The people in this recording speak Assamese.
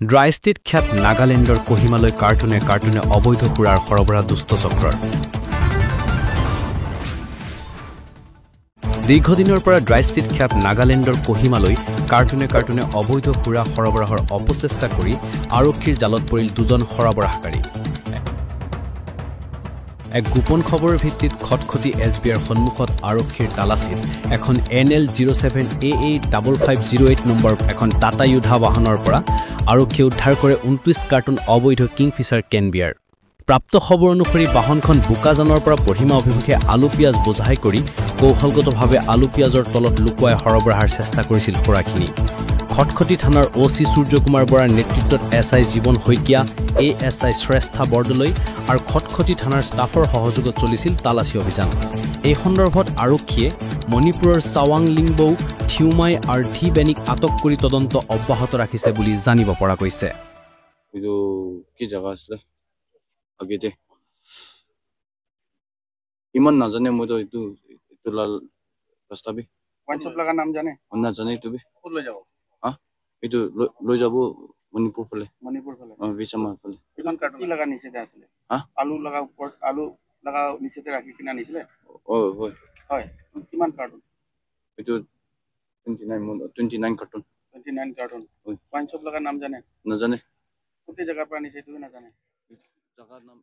ড্ৰাইষ্টিত খ্যাত নাগালেণ্ডৰ কোহিমালৈ কাৰ্টুনে কাৰ্টুনে অবৈধ সুৰাৰ সৰবৰাহ দুষ্ট চক্ৰৰ দীৰ্ঘদিনৰ পৰা ড্ৰাইষ্টিত খ্যাত নাগালেণ্ডৰ কোহিমালৈ কাৰ্টুনে কাৰ্টুনে অবৈধ সুৰা সৰবৰাহৰ অপচেষ্টা কৰি আৰক্ষীৰ জালত পৰিল দুজন সৰবৰাহকাৰী এক গোপন খবৰৰ ভিত্তিত খটখটি এছবিআৰ সন্মুখত আৰক্ষীৰ তালাচীত এখন NL07AA5508 নম্বৰ এখন টাটা য়োদ্ধা বাহনৰ পৰা আৰক্ষীয়ে উদ্ধাৰ কৰে 29 কাৰ্টুন অবৈধ কিংফিছাৰ কেনবিয়াৰ প্ৰাপ্ত খবৰ অনুসৰি বাহনখন বোকাজানৰ পৰা পঢ়িমা অভিমুখে আলু পিয়াজ বোঝাই কৰি কৌশলগতভাৱে আলু পিয়াজৰ তলত লুকুৱাই সৰবৰাহৰ চেষ্টা কৰিছিল খোৰাখিনি খটখটি থানাৰ OC সূৰ্যকুমাৰ বৰাৰ নেতৃত্বত SI জীৱন হৈকিয়া ASI শ্ৰেষ্ঠা বৰদলৈ আৰু খটখটি থানাৰ ষ্টাফৰ সহযোগত চলিছিল তালাচী অভিযান এই সন্দৰ্ভত আৰক্ষীয়ে মণিপুৰৰ চাৱাং লিংবৌ থিউমাই আৰু ধি বেনিক আটক কৰি তদন্ত অব্যাহত ৰাখিছে বুলি জানিব পৰা গৈছে ಇದು কি জায়গা আছে আগেতে ইমান নাজানে মই তো এইটো লাল ৰাস্তাবি ওয়ান শপ লাগা নাম জানে না জানে তুমি ক'ত লৈ যাব এইটো লৈ যাব মণিপুৰ ফালে বিছামাৰ ফালে কিমান কাৰ্টুন লাগা নিচেতে আছিলে আলু লাগা ওপৰত আলু লাগা নিচেতে ৰাখি কিনা নিছিলে হয় কিমান কাৰ্টুন এইটো 29 কাৰ্টুন 29 কাৰ্টুন ওয়ান শপ লাগা নাম জানে নাজানে কোনটো জায়গাৰ পৰা নিছে তুমি নাজানে জাগাৰ নাম